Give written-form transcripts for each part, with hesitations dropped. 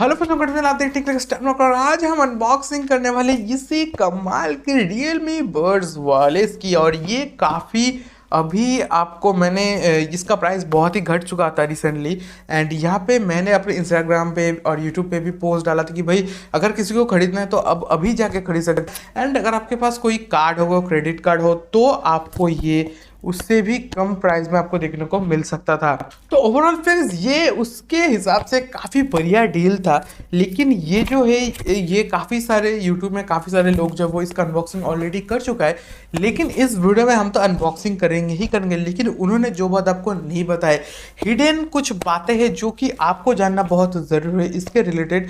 Hello friends, welcome आते हैं technical स्टारमार्क और आज हम अनबॉक्सिंग करने वाले इसी कमाल के Realme Buds Wereless की। और ये काफ़ी अभी आपको मैंने इसका प्राइस बहुत ही घट चुका था रिसेंटली। एंड यहाँ पे मैंने अपने इंस्टाग्राम पे और यूट्यूब पे भी पोस्ट डाला था कि भाई अगर किसी को खरीदना है तो अब अभी जाके खरीद सकते। एंड अगर आपके पास कोई कार्ड होगा, क्रेडिट कार्ड हो, तो आपको ये उससे भी कम प्राइस में आपको देखने को मिल सकता था। तो ओवरऑल फ्रेंड्स ये उसके हिसाब से काफ़ी बढ़िया डील था। लेकिन ये जो है ये काफ़ी सारे यूट्यूब में काफ़ी सारे लोग जो वो इसका अनबॉक्सिंग ऑलरेडी कर चुका है। लेकिन इस वीडियो में हम तो अनबॉक्सिंग करेंगे ही करेंगे, लेकिन उन्होंने जो बात आपको नहीं बताए, हिडन कुछ बातें हैं जो कि आपको जानना बहुत ज़रूरी है इसके रिलेटेड।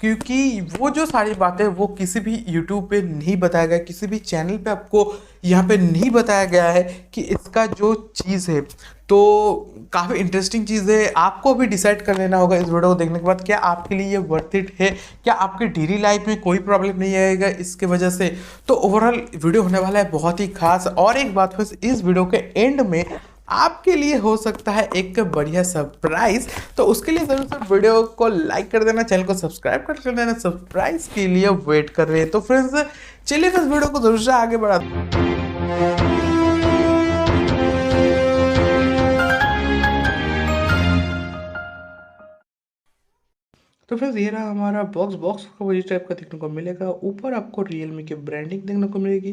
क्योंकि वो जो सारी बातें वो किसी भी यूट्यूब पे नहीं बताया गया, किसी भी चैनल पे आपको यहाँ पे नहीं बताया गया है कि इसका जो चीज़ है। तो काफ़ी इंटरेस्टिंग चीज़ है, आपको भी डिसाइड कर लेना होगा इस वीडियो को देखने के बाद क्या आपके लिए ये वर्थ इट है, क्या आपकी डेली लाइफ में कोई प्रॉब्लम नहीं आएगा इसके वजह से। तो ओवरऑल वीडियो होने वाला है बहुत ही खास। और एक बात बस, इस वीडियो के एंड में आपके लिए हो सकता है एक बढ़िया सरप्राइज। तो उसके लिए जरूर से वीडियो को लाइक कर देना, चैनल को सब्सक्राइब कर देना, सरप्राइज के लिए वेट कर रहे हैं। तो फ्रेंड्स चलिए इस वीडियो को जरूर से आगे बढ़ाते हैं। तो फ्रेंड्स ये रहा हमारा बॉक्स को इस टाइप का देखने को मिलेगा। ऊपर आपको Realme की ब्रांडिंग देखने को मिलेगी।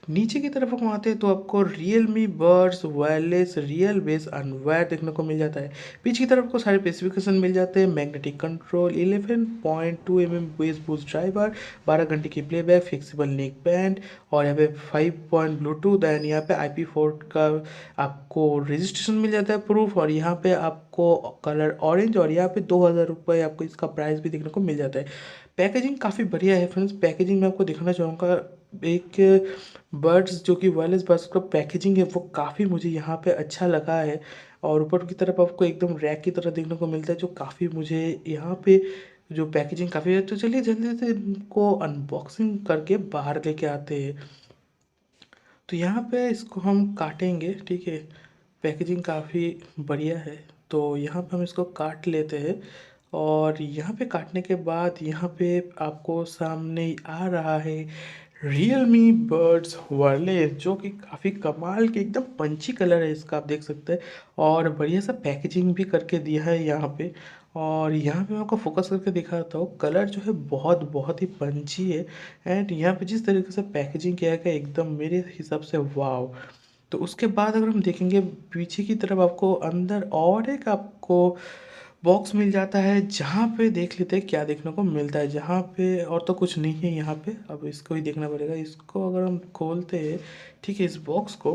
नीचे की तरफ हम आते हैं तो आपको Realme Buds Wereless real bass अनवायर देखने को मिल जाता है। पीछे की तरफ को सारे स्पेसिफिकेशन मिल जाते हैं। Magnetic control, 11.2 mm base boost driver, 12 घंटे की प्लेबैक, फिक्सिबल नेक बैंड, और यहाँ पे 5 पॉइंट ब्लूटूथ एंड यहाँ पे IP4 का आपको रजिस्ट्रेशन मिल जाता है प्रूफ। और यहाँ पे आपको कलर ऑरेंज, और यहाँ पे 2000 रुपये आपको इसका प्राइस भी देखने को मिल जाता है। पैकेजिंग काफ़ी बढ़िया है फ्रेंड्स। पैकेजिंग में आपको दिखाना चाहूँगा, एक बर्ड्स जो कि वायरलेस बर्ड्स का पैकेजिंग है वो काफ़ी मुझे यहाँ पे अच्छा लगा है। और ऊपर की तरफ आपको एकदम रैक की तरह देखने को मिलता है जो काफ़ी मुझे यहाँ पे जो पैकेजिंग काफ़ी है। तो चलिए जल्दी से इनको अनबॉक्सिंग करके बाहर लेके आते हैं। तो यहाँ पे इसको हम काटेंगे, ठीक है। पैकेजिंग काफ़ी बढ़िया है, तो यहाँ पे हम इसको काट लेते हैं। और यहाँ पे काटने के बाद यहाँ पे आपको सामने आ रहा है Realme Buds Wereless, जो कि काफ़ी कमाल के एकदम पंची कलर है इसका, आप देख सकते हैं। और बढ़िया सा पैकेजिंग भी करके दिया है यहाँ पे। और यहाँ पे मैं आपको फोकस करके दिखाता हूँ, कलर जो है बहुत बहुत ही पंची है। एंड यहाँ पे जिस तरीके से पैकेजिंग किया गया एकदम मेरे हिसाब से वाव। तो उसके बाद अगर हम देखेंगे पीछे की तरफ आपको अंदर और एक आपको बॉक्स मिल जाता है, जहाँ पे देख लेते हैं क्या देखने को मिलता है। जहाँ पे और तो कुछ नहीं है यहाँ पे, अब इसको ही देखना पड़ेगा। इसको अगर हम खोलते हैं, ठीक है, इस बॉक्स को,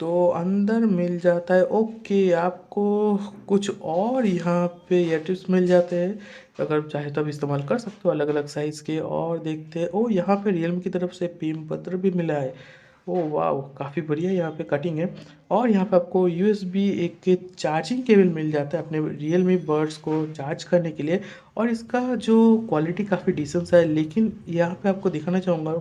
तो अंदर मिल जाता है ओके आपको कुछ और यहाँ पे ईयरटिप्स मिल जाते हैं। अगर चाहे तो आप इस्तेमाल कर सकते हो अलग अलग साइज़ के। और देखते हैं ओ यहाँ पे Realme की तरफ से पिन पत्र भी मिला है। ओ वाह, काफ़ी बढ़िया यहाँ पे कटिंग है। और यहाँ पे आपको USB एक के चार्जिंग केबल मिल जाता है अपने Realme बर्ड्स को चार्ज करने के लिए। और इसका जो क्वालिटी काफ़ी डिसेंट है, लेकिन यहाँ पे आपको दिखाना चाहूँगा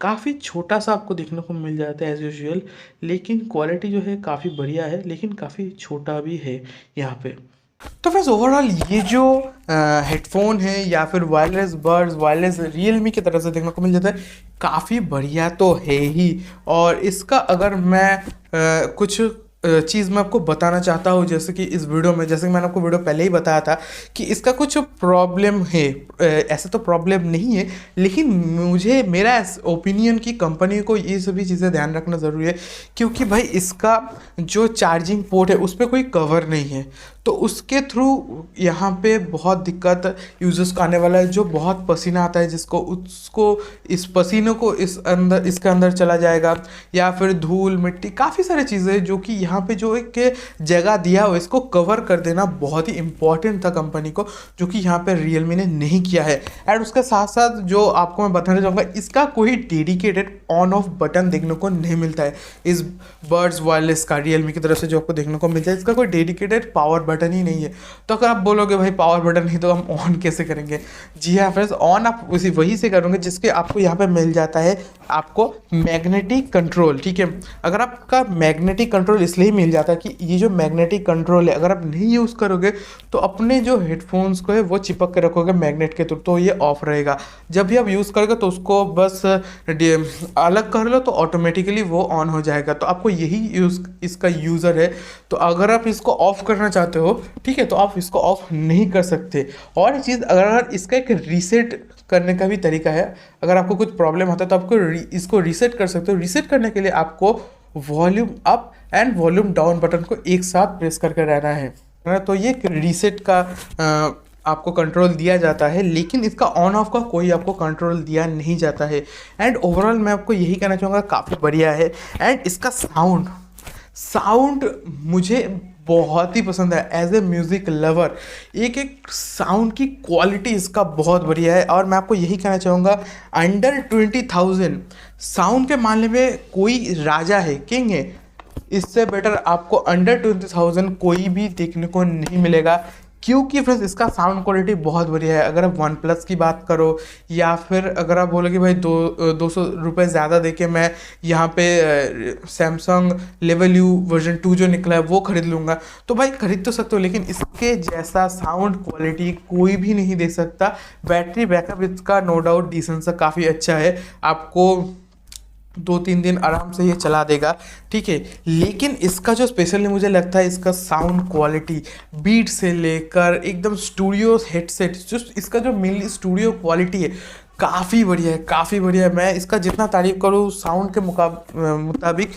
काफ़ी छोटा सा आपको देखने को मिल जाता है एज़ यूजुअल। लेकिन क्वालिटी जो है काफ़ी बढ़िया है, लेकिन काफ़ी छोटा भी है यहाँ पे। तो फ्रेंड्स ओवरऑल ये जो हेडफोन है या फिर वायरलेस Realme की तरफ से देखने को मिल जाता है, काफ़ी बढ़िया तो है ही। और इसका अगर मैं कुछ चीज़ मैं आपको बताना चाहता हूँ, जैसे कि इस वीडियो में, जैसे कि मैंने आपको वीडियो पहले ही बताया था कि इसका कुछ प्रॉब्लम है। ऐसा तो प्रॉब्लम नहीं है, लेकिन मुझे मेरा ओपिनियन कि कंपनी को ये सभी चीज़ें ध्यान रखना ज़रूरी है। क्योंकि भाई इसका जो चार्जिंग पोर्ट है उस पर कोई कवर नहीं है, तो उसके थ्रू यहाँ पे बहुत दिक्कत यूजर्स को आने वाला है। जो बहुत पसीना आता है जिसको, उसको इस पसीने को इसके अंदर चला जाएगा, या फिर धूल मिट्टी काफ़ी सारी चीज़ें जो कि यहाँ पे जो एक जगह दिया हो इसको कवर कर देना बहुत ही इंपॉर्टेंट था कंपनी को, जो कि यहाँ पे Realme ने नहीं किया है। एंड उसके साथ साथ जो आपको मैं बताना चाहूँगा, इसका कोई डेडिकेटेड ऑन ऑफ बटन देखने को नहीं मिलता है। इस बर्ड्स वायरलेस का Realme की तरफ से जो आपको देखने को मिलता है, इसका कोई डेडिकेटेड पावर बटन ही नहीं है। तो अगर आप बोलोगे भाई पावर बटन नहीं तो हम ऑन कैसे करेंगे? जी हाँ फ्रेंड्स, ऑन आप उसी वही से करोगे जिसके आपको यहाँ पे मिल जाता है आपको मैग्नेटिक कंट्रोल। ठीक है, अगर आपका मैग्नेटिक कंट्रोल इसलिए मिल जाता है कि ये जो मैग्नेटिक कंट्रोल है अगर आप नहीं यूज़ करोगे तो अपने जो हेडफोन्स को है वो चिपक के रखोगे मैग्नेट के थ्रू, तो ये ऑफ रहेगा। जब भी आप यूज़ करोगे तो उसको बस अलग कर लो तो ऑटोमेटिकली वो ऑन हो जाएगा। तो आपको यही यूज़ इसका यूज़र है। तो अगर आप इसको ऑफ करना चाहते हो, ठीक है, तो आप इसको ऑफ नहीं कर सकते। और चीज़, अगर इसका एक रीसेट करने का भी तरीका है। अगर आपको कुछ प्रॉब्लम होता है तो आपको इसको रीसेट कर सकते हो। रीसेट करने के लिए आपको volume up and volume down button को एक साथ प्रेस करके रहना है। तो ये रीसेट का आपको कंट्रोल दिया जाता है, लेकिन इसका ऑन ऑफ का कोई आपको कंट्रोल दिया नहीं जाता है। एंड ओवरऑल मैं आपको यही कहना चाहूँगा, काफ़ी बढ़िया है। एंड इसका साउंड साउंड मुझे बहुत ही पसंद है। एज ए म्यूज़िक लवर एक एक साउंड की क्वालिटी इसका बहुत बढ़िया है। और मैं आपको यही कहना चाहूँगा, अंडर 20,000 साउंड के मामले में कोई राजा है, किंग है। इससे बेटर आपको अंडर 20,000 कोई भी देखने को नहीं मिलेगा, क्योंकि फ्रेंड्स इसका साउंड क्वालिटी बहुत बढ़िया है। अगर आप वन प्लस की बात करो या फिर अगर आप बोलोगे भाई 200 रुपये ज़्यादा देके मैं यहाँ पे सैमसंग लेवल यू वर्जन 2 जो निकला है वो खरीद लूँगा, तो भाई खरीद तो सकते हो, लेकिन इसके जैसा साउंड क्वालिटी कोई भी नहीं दे सकता। बैटरी बैकअप इसका नो डाउट डिसेंट सा काफ़ी अच्छा है, आपको 2-3 दिन आराम से ये चला देगा, ठीक है। लेकिन इसका जो स्पेशली मुझे लगता है इसका साउंड क्वालिटी, बीट से लेकर एकदम स्टूडियो हेडसेट, जो इसका जो मेनली स्टूडियो क्वालिटी है काफ़ी बढ़िया है, काफ़ी बढ़िया है। मैं इसका जितना तारीफ़ करूँ साउंड के मुताबिक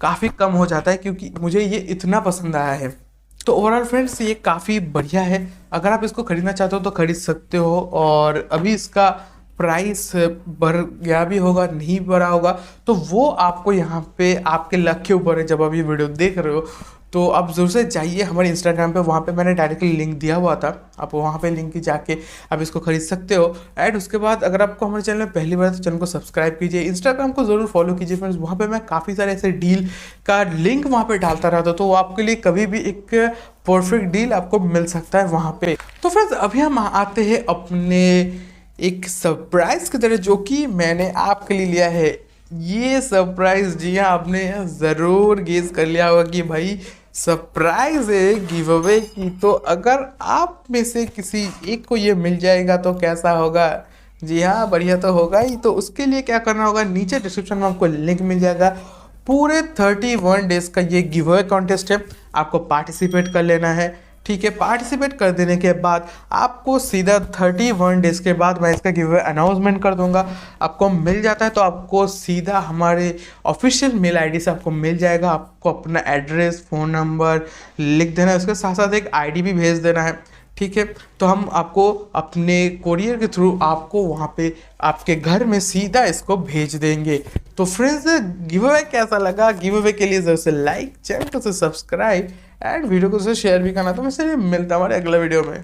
काफ़ी कम हो जाता है, क्योंकि मुझे ये इतना पसंद आया है। तो ओवरऑल फ्रेंड्स ये काफ़ी बढ़िया है। अगर आप इसको ख़रीदना चाहते हो तो ख़रीद सकते हो। और अभी इसका प्राइस बढ़ गया भी होगा, नहीं बढ़ा होगा, तो वो आपको यहाँ पे आपके लक के ऊपर है। जब आप ये वीडियो देख रहे हो तो आप ज़रूर से जाइए हमारे इंस्टाग्राम पे, वहाँ पे मैंने डायरेक्टली लिंक दिया हुआ था, आप वहाँ पे लिंक की जाके आप इसको खरीद सकते हो। एंड उसके बाद अगर आपको हमारे चैनल में पहली बार तो चैनल को सब्सक्राइब कीजिए, इंस्टाग्राम को ज़रूर फॉलो कीजिए फ्रेंड्स। वहाँ पे मैं काफ़ी सारे ऐसे डील का लिंक वहाँ पे डालता रहता हूँ, तो वो आपके लिए कभी भी एक परफेक्ट डील आपको मिल सकता है वहाँ पे। तो फ्रेंड्स अभी हम आते हैं अपने एक सरप्राइज की तरह, जो कि मैंने आपके लिए लिया है। ये सरप्राइज, जी हाँ, आपने ज़रूर गेस कर लिया होगा कि भाई सरप्राइज है गिव अवे की। तो अगर आप में से किसी एक को ये मिल जाएगा तो कैसा होगा? जी हाँ, बढ़िया तो होगा ही। तो उसके लिए क्या करना होगा, नीचे डिस्क्रिप्शन में आपको लिंक मिल जाएगा। पूरे 31 डेज का ये गिव अवे कॉन्टेस्ट है, आपको पार्टिसिपेट कर लेना है, ठीक है। पार्टिसिपेट कर देने के बाद आपको सीधा 31 डेज़ के बाद मैं इसका गिव अवे अनाउंसमेंट कर दूंगा। आपको मिल जाता है तो आपको सीधा हमारे ऑफिशियल मेल आईडी से आपको मिल जाएगा। आपको अपना एड्रेस, फ़ोन नंबर लिख देना है, उसके साथ साथ एक आईडी भी भेज देना है, ठीक है। तो हम आपको अपने कोरियर के थ्रू आपको वहाँ पे आपके घर में सीधा इसको भेज देंगे। तो फ्रेंड्स गिव अवे कैसा लगा? गिव अवे के लिए जरूर से लाइक, चैनल को सब्सक्राइब एंड वीडियो को शेयर भी करना। तो मैं सिर्फ मिलता हूँ हमारे अगले वीडियो में।